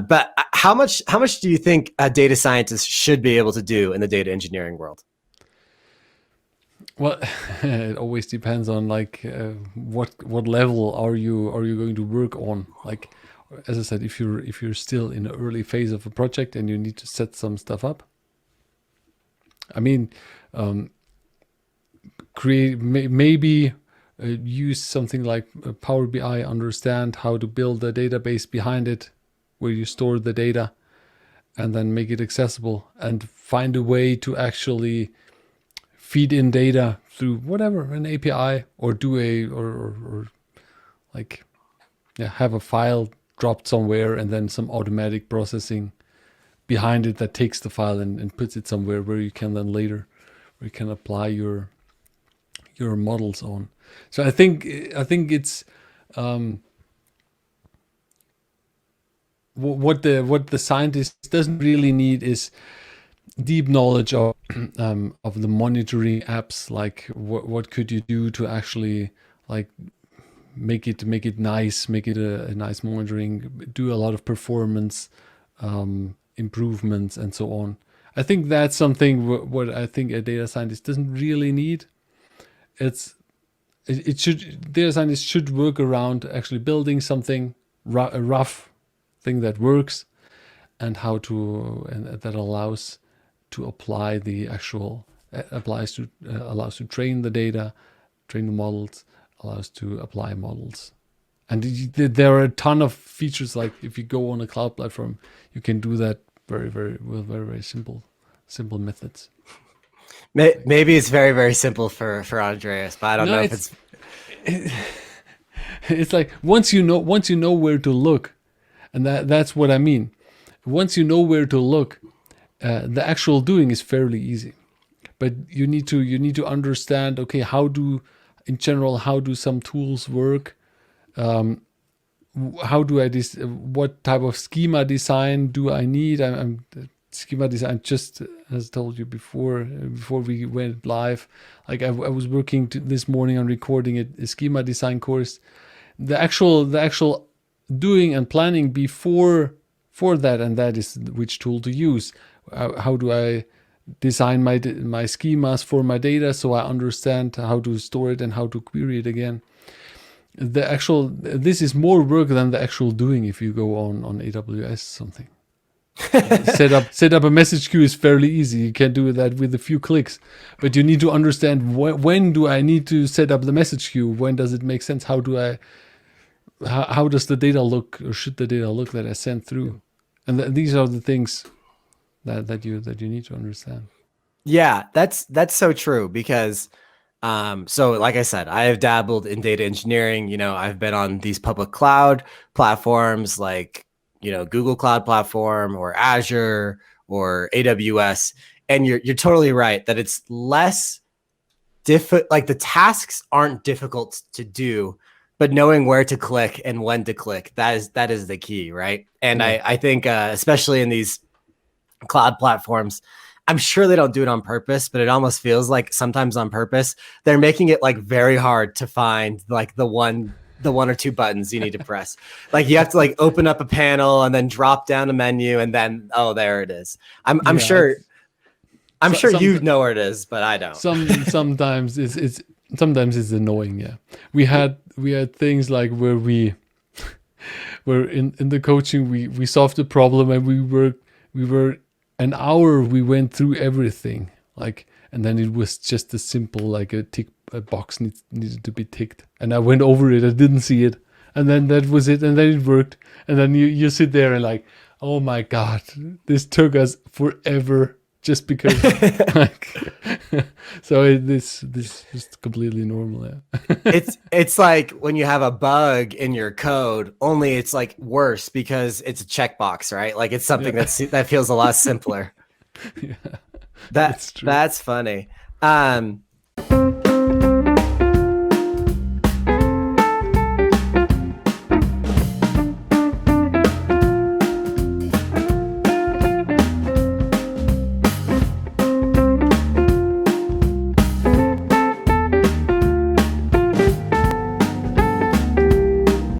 But how much do you think a data scientist should be able to do in the data engineering world? Well, it always depends on like what level are you going to work on. Like as I said, if you're still in the early phase of a project and you need to set some stuff up, I mean, um, maybe use something like Power BI, understand how to build a database behind it, where you store the data, and then make it accessible, and find a way to actually feed in data through whatever an API, or do a or like yeah, have a file dropped somewhere and then some automatic processing behind it that takes the file and puts it somewhere where you can then later where you can apply your models on. So I think it's um, what the scientist doesn't really need is deep knowledge of the monitoring apps. Like what could you do to actually like make it nice, make it a nice monitoring, do a lot of performance improvements and so on. I think that's something what I think a data scientist doesn't really need. It's it should Data scientists should work around actually building something a rough thing that works, and that allows to apply the actual allows to train the data, train the models, allows to apply models. And there are a ton of features. Like if you go on a cloud platform, you can do that very simple methods. Maybe it's very, very simple for Andreas, but I don't No, know if it's it's like once you know where to look, and that's what I mean. Once you know where to look, the actual doing is fairly easy. But you need to understand. Okay, in general, how do some tools work? Um, how do I what type of schema design do I need? Schema design, just as told you before we went live. Like I was working this morning on recording a schema design course. The actual doing and planning before for that, and that is which tool to use. How do I design my schemas for my data so I understand how to store it and how to query it again. This is more work than the actual doing. If you go on AWS something, set up a message queue is fairly easy. You can do that with a few clicks, but you need to understand when do I need to set up the message queue? When does it make sense? How does the data look, or should the data look, that I send through? And these are the things that you need to understand. Yeah, that's so true because so like I said, I have dabbled in data engineering. I've been on these public cloud platforms like, Google Cloud Platform or Azure or AWS. And you're totally right that it's less difficult. Like the tasks aren't difficult to do, but knowing where to click and when to click, that is the key, right? And Yeah. I think especially in these cloud platforms, I'm sure they don't do it on purpose, but it almost feels like sometimes on purpose they're making it like very hard to find like the one or two buttons you need to press. Like you have to like open up a panel and then drop down a menu and then, oh, there it is. I'm Yeah, sure I'm so, sure some you know where it is, but I don't. sometimes it's annoying. Yeah, we had things like where in the coaching we solved the problem, and we were an hour, we went through everything, like, and then it was just a simple like a box needed to be ticked, and I went over it, I didn't see it, and then that was it, and then it worked, and then you sit there and like, oh my god, this took us forever just because like this is completely normal. Yeah. It's like when you have a bug in your code, only it's like worse because it's a checkbox, right? Like it's something Yeah. that feels a lot simpler. Yeah, That that's true. that's funny.